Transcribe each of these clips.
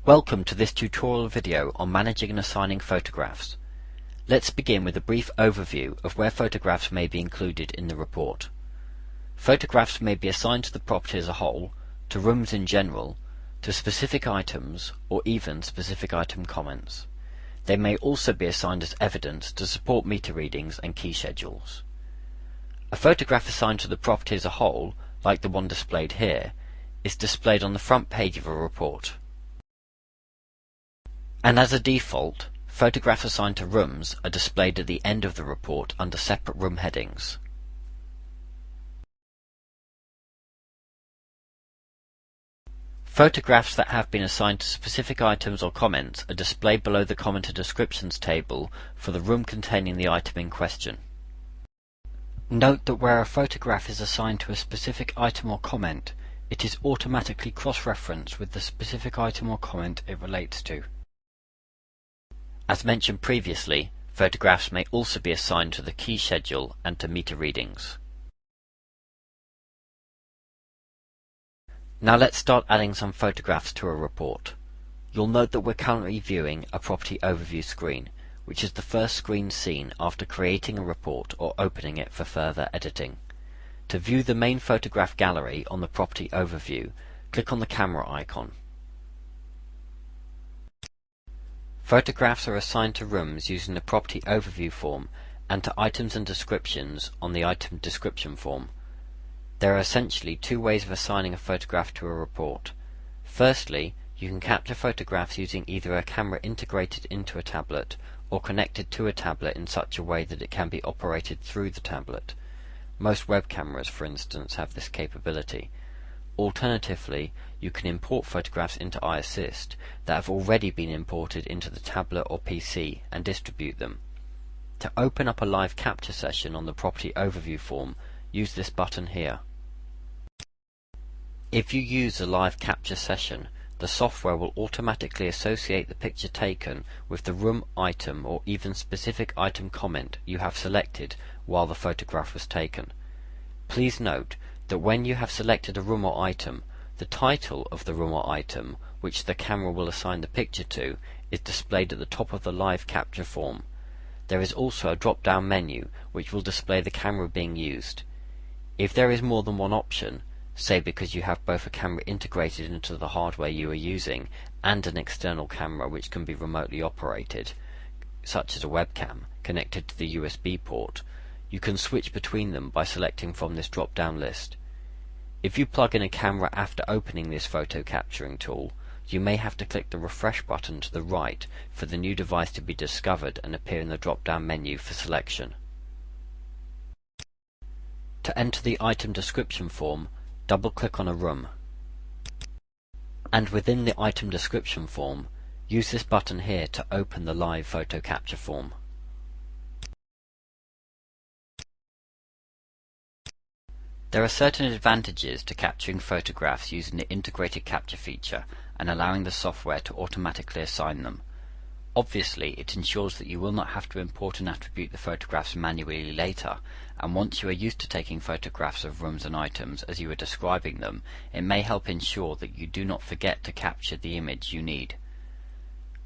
Welcome to this tutorial video on managing and assigning photographs. Let's begin with a brief overview of where photographs may be included in the report. Photographs may be assigned to the property as a whole, to rooms in general, to specific items, or even specific item comments. They may also be assigned as evidence to support meter readings and key schedules. A photograph assigned to the property as a whole, like the one displayed here, is displayed on the front page of a report. And as a default, photographs assigned to rooms are displayed at the end of the report under separate room headings. Photographs that have been assigned to specific items or comments are displayed below the comment and descriptions table for the room containing the item in question. Note that where a photograph is assigned to a specific item or comment, it is automatically cross-referenced with the specific item or comment it relates to. As mentioned previously, photographs may also be assigned to the key schedule and to meter readings. Now let's start adding some photographs to a report. You'll note that we're currently viewing a property overview screen, which is the first screen seen after creating a report or opening it for further editing. To view the main photograph gallery on the property overview, click on the camera icon. Photographs are assigned to rooms using the property overview form and to items and descriptions on the item description form. There are essentially two ways of assigning a photograph to a report. Firstly, you can capture photographs using either a camera integrated into a tablet or connected to a tablet in such a way that it can be operated through the tablet. Most web cameras, for instance, have this capability. Alternatively, you can import photographs into iAssist that have already been imported into the tablet or PC and distribute them. To open up a live capture session on the property overview form, use this button here. If you use a live capture session, the software will automatically associate the picture taken with the room item or even specific item comment you have selected while the photograph was taken. Please note that when you have selected a room or item, the title of the room or item, which the camera will assign the picture to, is displayed at the top of the live capture form. There is also a drop-down menu which will display the camera being used. If there is more than one option, say because you have both a camera integrated into the hardware you are using and an external camera which can be remotely operated, such as a webcam connected to the USB port, you can switch between them by selecting from this drop-down list. If you plug in a camera after opening this photo capturing tool, you may have to click the refresh button to the right for the new device to be discovered and appear in the drop-down menu for selection. To enter the item description form, double-click on a room. And within the item description form, use this button here to open the live photo capture form. There are certain advantages to capturing photographs using the integrated capture feature and allowing the software to automatically assign them. Obviously, it ensures that you will not have to import and attribute the photographs manually later, and once you are used to taking photographs of rooms and items as you are describing them, it may help ensure that you do not forget to capture the image you need.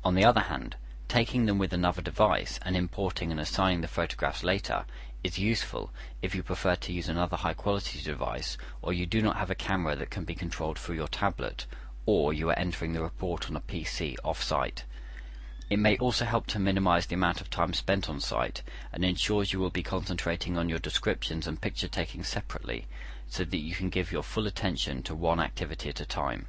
On the other hand, taking them with another device and importing and assigning the photographs later is useful if you prefer to use another high-quality device, or you do not have a camera that can be controlled through your tablet, or you are entering the report on a PC off-site. It may also help to minimize the amount of time spent on site and ensures you will be concentrating on your descriptions and picture taking separately, so that you can give your full attention to one activity at a time.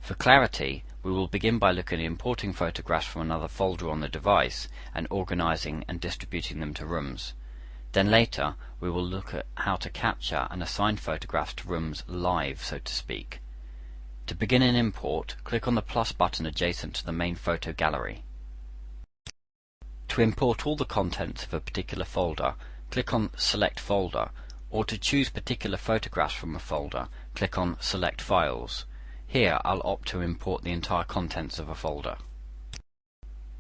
For clarity, we will begin by looking at importing photographs from another folder on the device and organizing and distributing them to rooms. Then later, we will look at how to capture and assign photographs to rooms live, so to speak. To begin an import, click on the plus button adjacent to the main photo gallery. To import all the contents of a particular folder, click on Select Folder, or to choose particular photographs from a folder, click on Select Files. Here I'll opt to import the entire contents of a folder.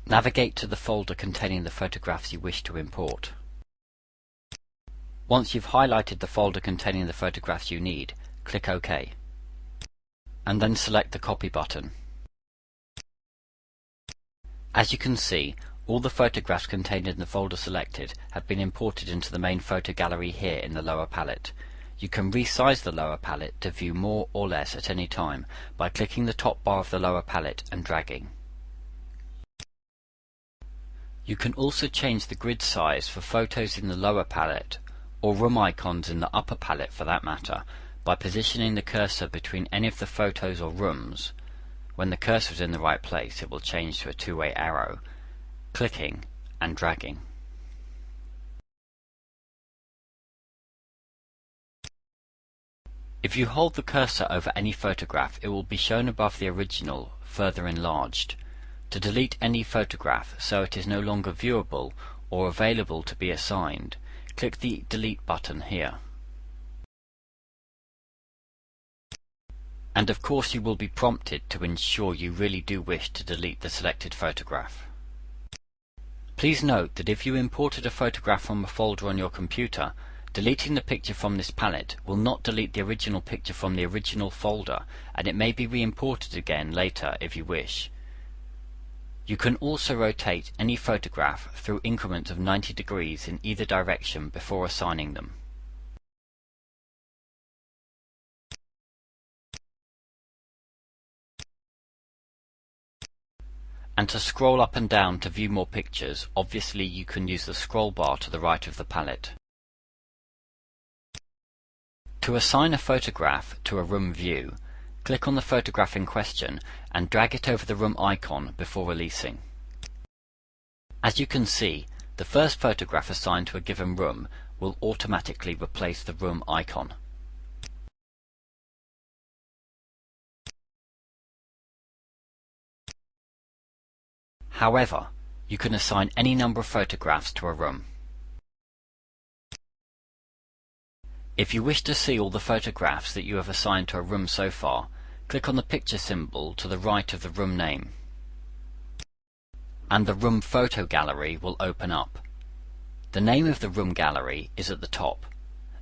Navigate to the folder containing the photographs you wish to import. Once you've highlighted the folder containing the photographs you need, click OK. And then select the Copy button. As you can see, all the photographs contained in the folder selected have been imported into the main photo gallery here in the lower palette. You can resize the lower palette to view more or less at any time by clicking the top bar of the lower palette and dragging. You can also change the grid size for photos in the lower palette, or room icons in the upper palette for that matter, by positioning the cursor between any of the photos or rooms. When the cursor is in the right place, it will change to a two-way arrow, clicking and dragging. If you hold the cursor over any photograph, it will be shown above the original, further enlarged. To delete any photograph so it is no longer viewable or available to be assigned, click the Delete button here. And of course you will be prompted to ensure you really do wish to delete the selected photograph. Please note that if you imported a photograph from a folder on your computer, deleting the picture from this palette will not delete the original picture from the original folder, and it may be re-imported again later if you wish. You can also rotate any photograph through increments of 90 degrees in either direction before assigning them. And to scroll up and down to view more pictures, obviously you can use the scroll bar to the right of the palette. To assign a photograph to a room view, click on the photograph in question and drag it over the room icon before releasing. As you can see, the first photograph assigned to a given room will automatically replace the room icon. However, you can assign any number of photographs to a room. If you wish to see all the photographs that you have assigned to a room so far, click on the picture symbol to the right of the room name, and the room photo gallery will open up. The name of the room gallery is at the top.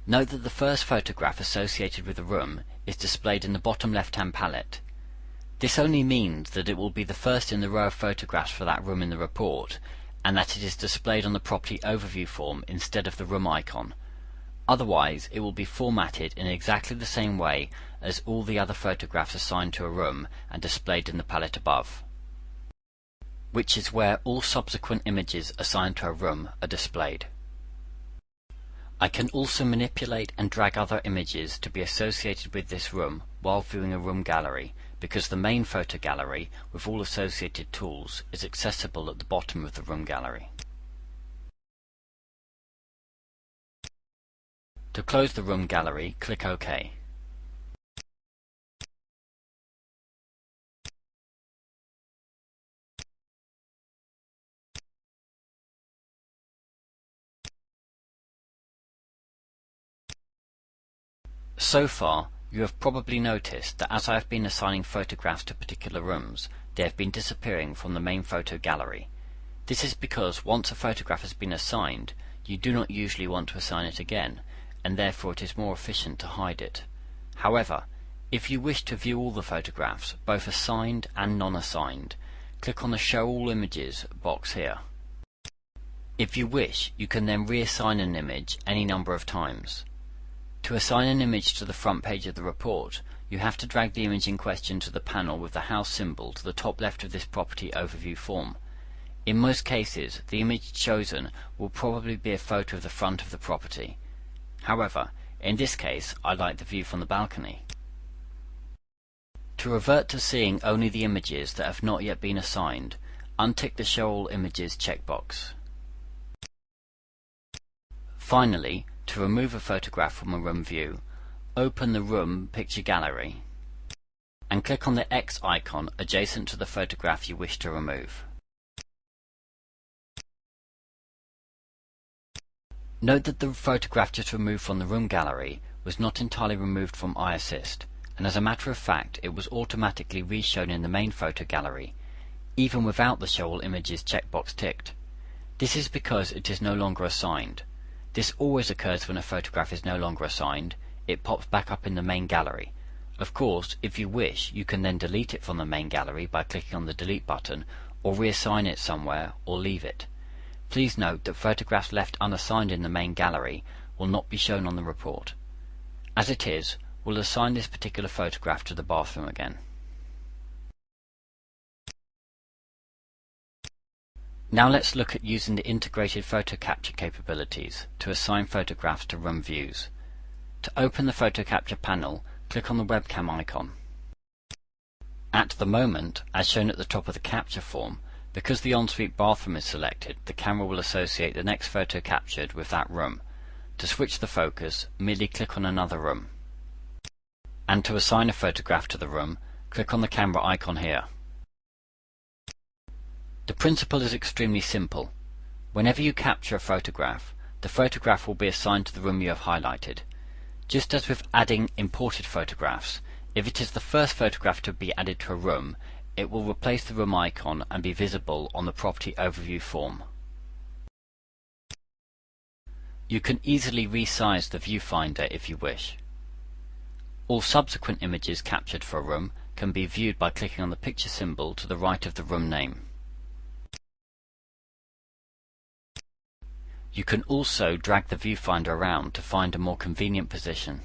Note that the first photograph associated with the room is displayed in the bottom left-hand palette. This only means that it will be the first in the row of photographs for that room in the report, and that it is displayed on the property overview form instead of the room icon. Otherwise, it will be formatted in exactly the same way as all the other photographs assigned to a room and displayed in the palette above, which is where all subsequent images assigned to a room are displayed. I can also manipulate and drag other images to be associated with this room while viewing a room gallery, because the main photo gallery with all associated tools is accessible at the bottom of the room gallery. To close the room gallery, click OK. So far, you have probably noticed that as I have been assigning photographs to particular rooms, they have been disappearing from the main photo gallery. This is because once a photograph has been assigned, you do not usually want to assign it again, and therefore it is more efficient to hide it. However, if you wish to view all the photographs, both assigned and non-assigned, click on the Show All Images box here. If you wish, you can then reassign an image any number of times. To assign an image to the front page of the report, you have to drag the image in question to the panel with the house symbol to the top left of this property overview form. In most cases, the image chosen will probably be a photo of the front of the property. However, in this case, I like the view from the balcony. To revert to seeing only the images that have not yet been assigned, untick the Show All Images checkbox. Finally, to remove a photograph from a room view, open the Room Picture Gallery and click on the X icon adjacent to the photograph you wish to remove. Note that the photograph just removed from the room gallery was not entirely removed from iAssist, and as a matter of fact it was automatically reshown in the main photo gallery, even without the Show All Images checkbox ticked. This is because it is no longer assigned. This always occurs when a photograph is no longer assigned. It pops back up in the main gallery. Of course, if you wish, you can then delete it from the main gallery by clicking on the Delete button, or reassign it somewhere, or leave it. Please note that photographs left unassigned in the main gallery will not be shown on the report. As it is, we'll assign this particular photograph to the bathroom again. Now let's look at using the integrated photo capture capabilities to assign photographs to room views. To open the photo capture panel, click on the webcam icon. At the moment, as shown at the top of the capture form, because the ensuite bathroom is selected, the camera will associate the next photo captured with that room. To switch the focus, merely click on another room. And to assign a photograph to the room, click on the camera icon here. The principle is extremely simple. Whenever you capture a photograph, the photograph will be assigned to the room you have highlighted. Just as with adding imported photographs, if it is the first photograph to be added to a room, it will replace the room icon and be visible on the property overview form. You can easily resize the viewfinder if you wish. All subsequent images captured for a room can be viewed by clicking on the picture symbol to the right of the room name. You can also drag the viewfinder around to find a more convenient position.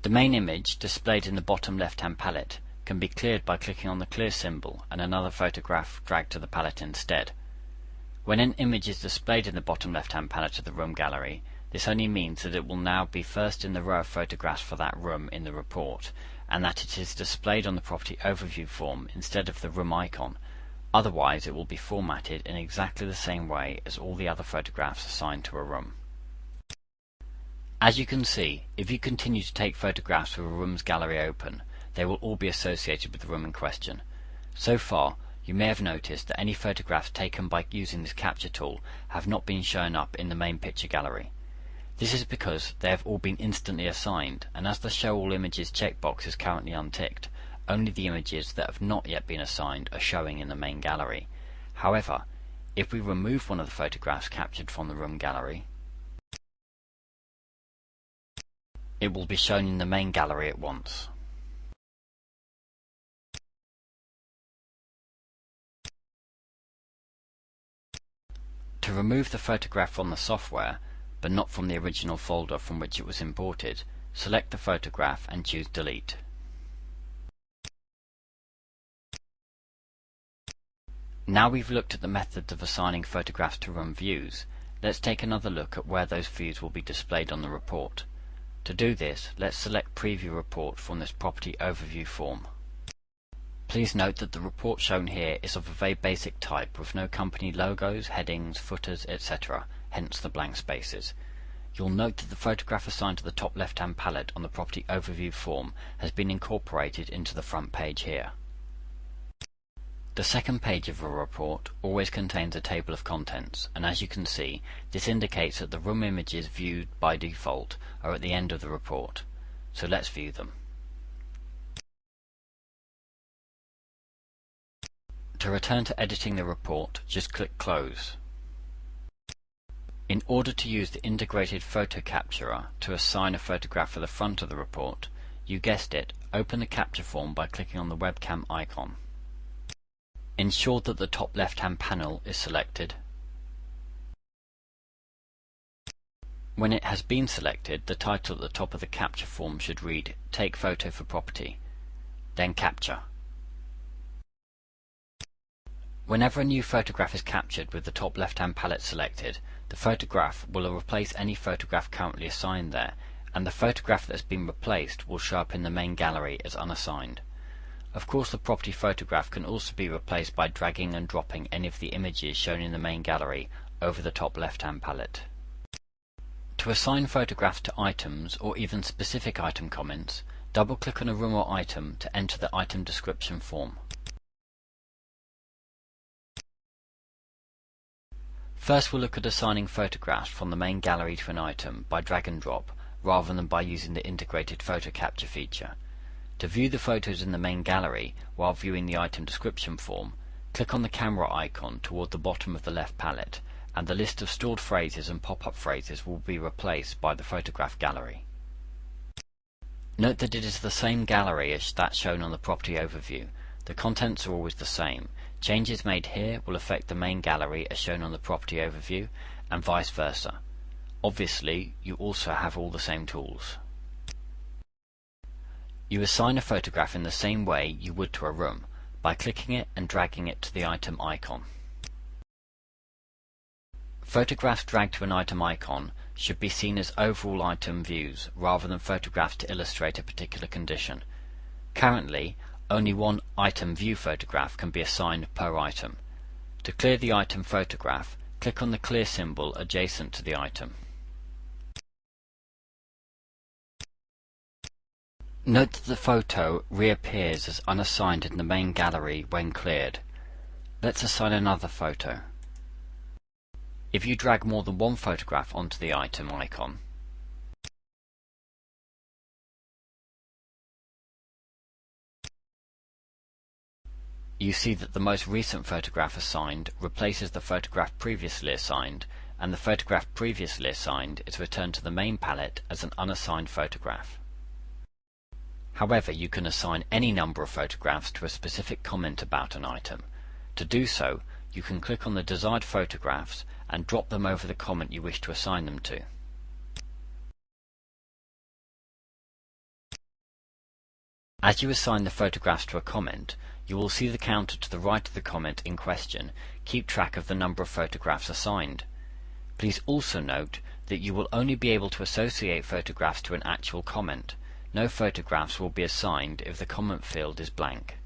The main image, displayed in the bottom left-hand palette, can be cleared by clicking on the clear symbol and another photograph dragged to the palette instead. When an image is displayed in the bottom left-hand palette of the room gallery, this only means that it will now be first in the row of photographs for that room in the report, and that it is displayed on the property overview form instead of the room icon. Otherwise, it will be formatted in exactly the same way as all the other photographs assigned to a room. As you can see, if you continue to take photographs with a room's gallery open, they will all be associated with the room in question. So far, you may have noticed that any photographs taken by using this capture tool have not been shown up in the main picture gallery. This is because they have all been instantly assigned, and as the Show All Images checkbox is currently unticked, only the images that have not yet been assigned are showing in the main gallery. However, if we remove one of the photographs captured from the room gallery, it will be shown in the main gallery at once. To remove the photograph from the software, but not from the original folder from which it was imported, select the photograph and choose Delete. Now we've looked at the methods of assigning photographs to room views, let's take another look at where those views will be displayed on the report. To do this, let's select Preview Report from this Property Overview form. Please note that the report shown here is of a very basic type with no company logos, headings, footers, etc., hence the blank spaces. You'll note that the photograph assigned to the top left-hand palette on the Property Overview form has been incorporated into the front page here. The second page of a report always contains a table of contents, and as you can see, this indicates that the room images viewed by default are at the end of the report. So let's view them. To return to editing the report, just click Close. In order to use the integrated photo capturer to assign a photograph for the front of the report, you guessed it, open the capture form by clicking on the webcam icon. Ensure that the top left-hand panel is selected. When it has been selected, the title at the top of the capture form should read Take Photo for Property. Then Capture. Whenever a new photograph is captured with the top left-hand palette selected, the photograph will replace any photograph currently assigned there, and the photograph that has been replaced will show up in the main gallery as unassigned. Of course, the property photograph can also be replaced by dragging and dropping any of the images shown in the main gallery over the top left-hand palette. To assign photographs to items or even specific item comments, double-click on a room or item to enter the item description form. First, we'll look at assigning photographs from the main gallery to an item by drag and drop, rather than by using the integrated photo capture feature. To view the photos in the main gallery while viewing the item description form, click on the camera icon toward the bottom of the left palette, and the list of stored phrases and pop-up phrases will be replaced by the photograph gallery. Note that it is the same gallery as that shown on the property overview. The contents are always the same. Changes made here will affect the main gallery as shown on the property overview, and vice versa. Obviously, you also have all the same tools. You assign a photograph in the same way you would to a room, by clicking it and dragging it to the item icon. Photographs dragged to an item icon should be seen as overall item views rather than photographs to illustrate a particular condition. Currently, only one item view photograph can be assigned per item. To clear the item photograph, click on the clear symbol adjacent to the item. Note that the photo reappears as unassigned in the main gallery when cleared. Let's assign another photo. If you drag more than one photograph onto the item icon, you see that the most recent photograph assigned replaces the photograph previously assigned, and the photograph previously assigned is returned to the main palette as an unassigned photograph. However, you can assign any number of photographs to a specific comment about an item. To do so, you can click on the desired photographs and drop them over the comment you wish to assign them to. As you assign the photographs to a comment, you will see the counter to the right of the comment in question keep track of the number of photographs assigned. Please also note that you will only be able to associate photographs to an actual comment. No photographs will be assigned if the comment field is blank.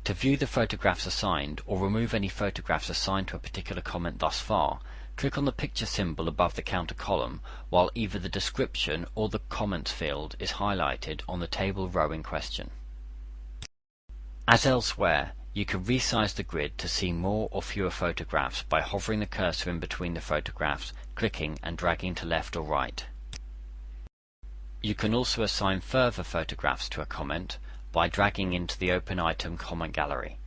To view the photographs assigned or remove any photographs assigned to a particular comment thus far, click on the picture symbol above the counter column while either the description or the comments field is highlighted on the table row in question. As elsewhere, you can resize the grid to see more or fewer photographs by hovering the cursor in between the photographs, clicking and dragging to left or right. You can also assign further photographs to a comment by dragging into the Open Item comment gallery.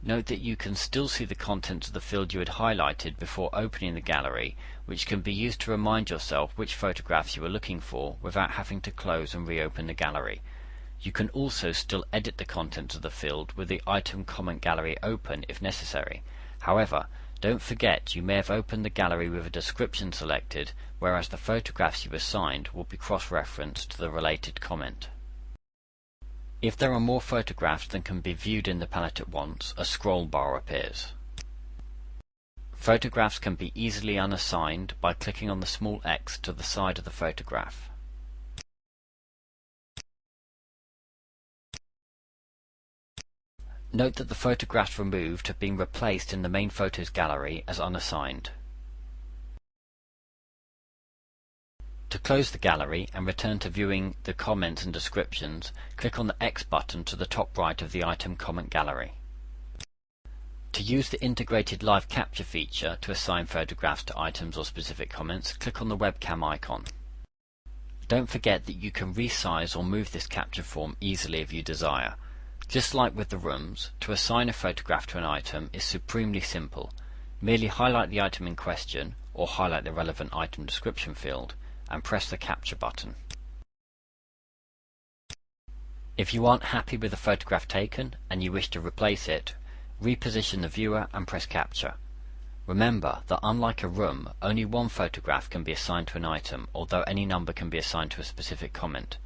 Note that you can still see the contents of the field you had highlighted before opening the gallery, which can be used to remind yourself which photographs you are looking for without having to close and reopen the gallery. You can also still edit the contents of the field with the Item comment gallery open if necessary. However, don't forget you may have opened the gallery with a description selected, whereas the photographs you assigned will be cross-referenced to the related comment. If there are more photographs than can be viewed in the palette at once, a scroll bar appears. Photographs can be easily unassigned by clicking on the small X to the side of the photograph. Note that the photographs removed have been replaced in the main photos gallery as unassigned. To close the gallery and return to viewing the comments and descriptions, click on the X button to the top right of the item comment gallery. To use the integrated live capture feature to assign photographs to items or specific comments, click on the webcam icon. Don't forget that you can resize or move this capture form easily if you desire. Just like with the rooms, to assign a photograph to an item is supremely simple. Merely highlight the item in question, or highlight the relevant item description field, and press the capture button. If you aren't happy with the photograph taken and you wish to replace it, reposition the viewer and press capture. Remember that unlike a room, only one photograph can be assigned to an item, although any number can be assigned to a specific comment.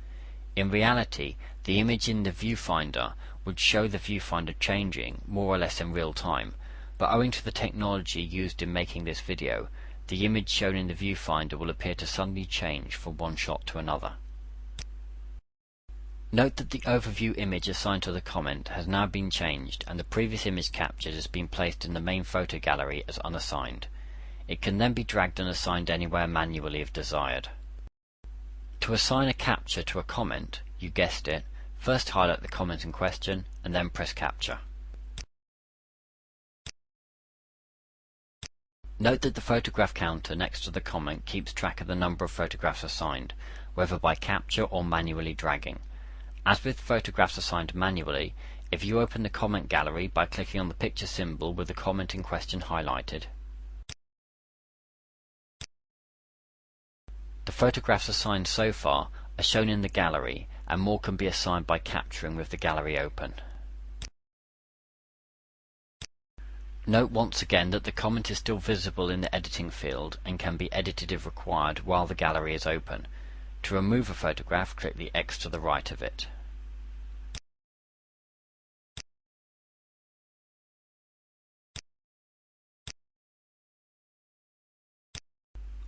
In reality, the image in the viewfinder would show the viewfinder changing more or less in real time, but owing to the technology used in making this video, the image shown in the viewfinder will appear to suddenly change from one shot to another. Note that the overview image assigned to the comment has now been changed and the previous image captured has been placed in the main photo gallery as unassigned. It can then be dragged and assigned anywhere manually if desired. To assign a capture to a comment, you guessed it, first highlight the comment in question and then press capture. Note that the photograph counter next to the comment keeps track of the number of photographs assigned, whether by capture or manually dragging. As with photographs assigned manually, if you open the comment gallery by clicking on the picture symbol with the comment in question highlighted, the photographs assigned so far are shown in the gallery, and more can be assigned by capturing with the gallery open. Note once again that the comment is still visible in the editing field and can be edited if required while the gallery is open. To remove a photograph, click the X to the right of it.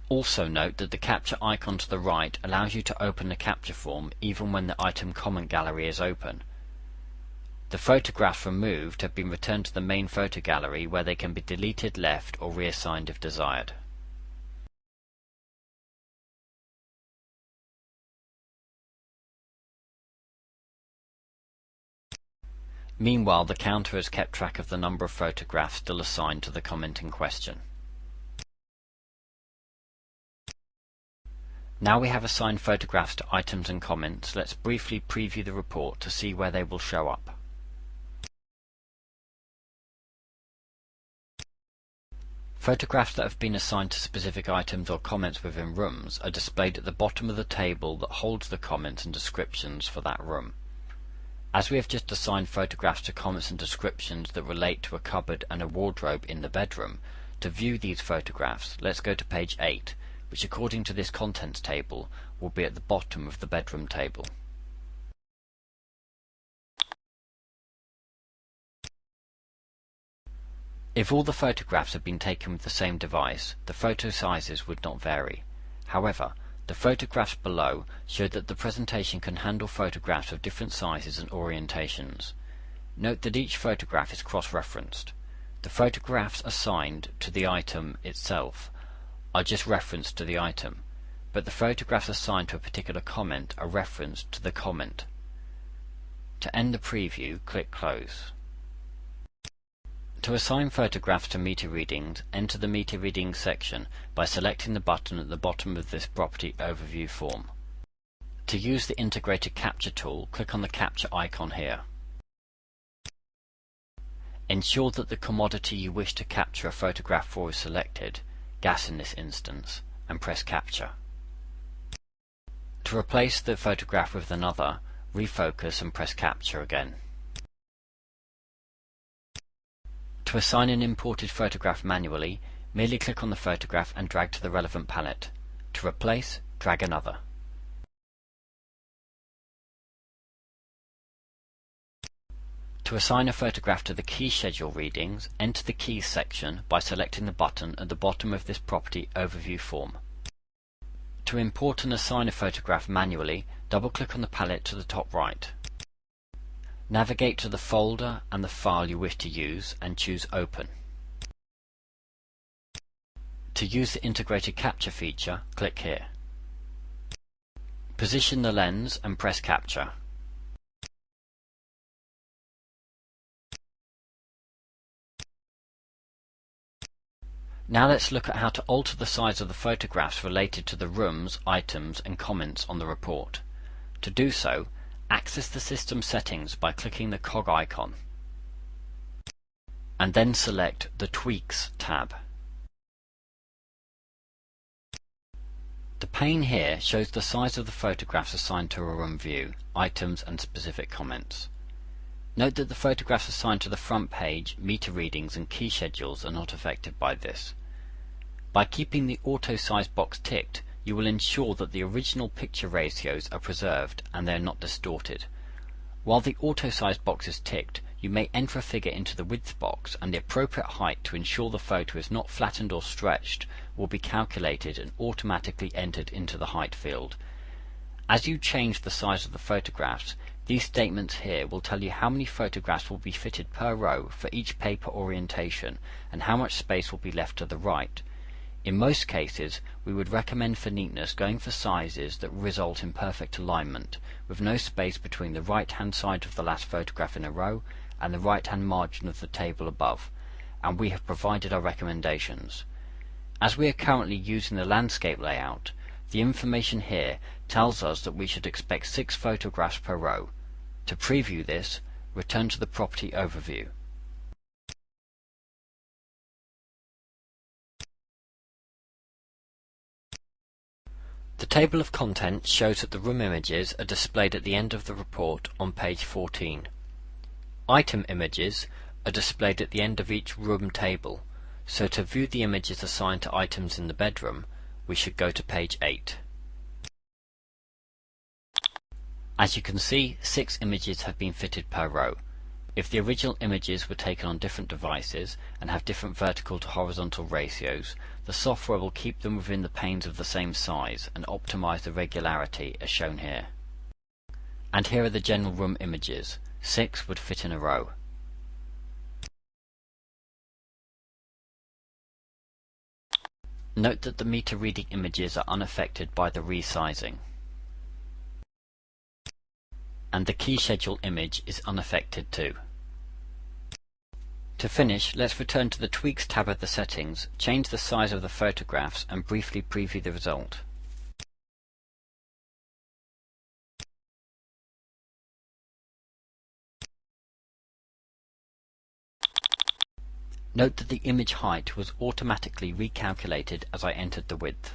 Also note that the capture icon to the right allows you to open the capture form even when the item comment gallery is open. The photographs removed have been returned to the main photo gallery where they can be deleted, left, or reassigned if desired. Meanwhile, the counter has kept track of the number of photographs still assigned to the comment in question. Now we have assigned photographs to items and comments, let's briefly preview the report to see where they will show up. Photographs that have been assigned to specific items or comments within rooms are displayed at the bottom of the table that holds the comments and descriptions for that room. As we have just assigned photographs to comments and descriptions that relate to a cupboard and a wardrobe in the bedroom, to view these photographs, let's go to page 8, which according to this contents table will be at the bottom of the bedroom table. If all the photographs had been taken with the same device, the photo sizes would not vary. However, the photographs below show that the presentation can handle photographs of different sizes and orientations. Note that each photograph is cross-referenced. The photographs assigned to the item itself are just referenced to the item, but the photographs assigned to a particular comment are referenced to the comment. To end the preview, click Close. To assign photographs to meter readings, enter the meter readings section by selecting the button at the bottom of this property overview form. To use the integrated capture tool, click on the capture icon here. Ensure that the commodity you wish to capture a photograph for is selected, gas in this instance, and press capture. To replace the photograph with another, refocus and press capture again. To assign an imported photograph manually, merely click on the photograph and drag to the relevant palette. To replace, drag another. To assign a photograph to the key schedule readings, enter the Keys section by selecting the button at the bottom of this property overview form. To import and assign a photograph manually, double-click on the palette to the top right. Navigate to the folder and the file you wish to use and choose Open. To use the integrated capture feature, click here. Position the lens and press Capture. Now let's look at how to alter the size of the photographs related to the rooms, items and comments on the report. To do so, access the system settings by clicking the cog icon and then select the Tweaks tab. The pane here shows the size of the photographs assigned to a room view, items and specific comments. Note that the photographs assigned to the front page, meter readings and key schedules are not affected by this. By keeping the auto size box ticked, you will ensure that the original picture ratios are preserved and they are not distorted. While the auto size box is ticked, you may enter a figure into the width box and the appropriate height to ensure the photo is not flattened or stretched will be calculated and automatically entered into the height field. As you change the size of the photographs, these statements here will tell you how many photographs will be fitted per row for each paper orientation and how much space will be left to the right. In most cases, we would recommend for neatness going for sizes that result in perfect alignment, with no space between the right-hand side of the last photograph in a row and the right-hand margin of the table above, and we have provided our recommendations. As we are currently using the landscape layout, the information here tells us that we should expect 6 photographs per row. To preview this, return to the property overview. The table of contents shows that the room images are displayed at the end of the report on page 14. Item images are displayed at the end of each room table, so to view the images assigned to items in the bedroom, we should go to page 8. As you can see, 6 images have been fitted per row. If the original images were taken on different devices and have different vertical to horizontal ratios, the software will keep them within the panes of the same size and optimize the regularity as shown here. And here are the general room images. 6 would fit in a row. Note that the meter reading images are unaffected by the resizing. And the key schedule image is unaffected too. To finish, let's return to the Tweaks tab of the settings, change the size of the photographs and briefly preview the result. Note that the image height was automatically recalculated as I entered the width.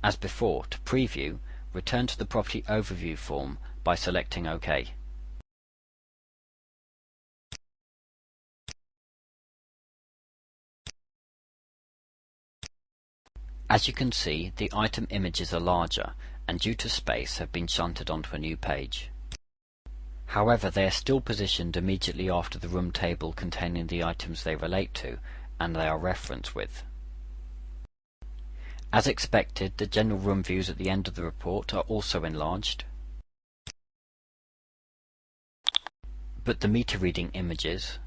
As before, to preview, return to the Property Overview form by selecting OK. As you can see, the item images are larger and due to space have been shunted onto a new page. However, they are still positioned immediately after the room table containing the items they relate to, and they are referenced with. As expected, the general room views at the end of the report are also enlarged, but the meter reading images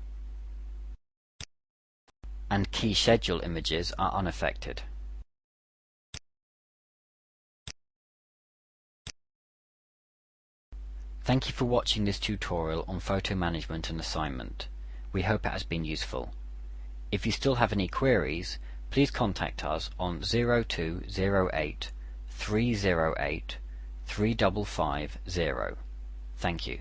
and key schedule images are unaffected. Thank you for watching this tutorial on photo management and assignment. We hope it has been useful. If you still have any queries, please contact us on 0208 308 3550. Thank you.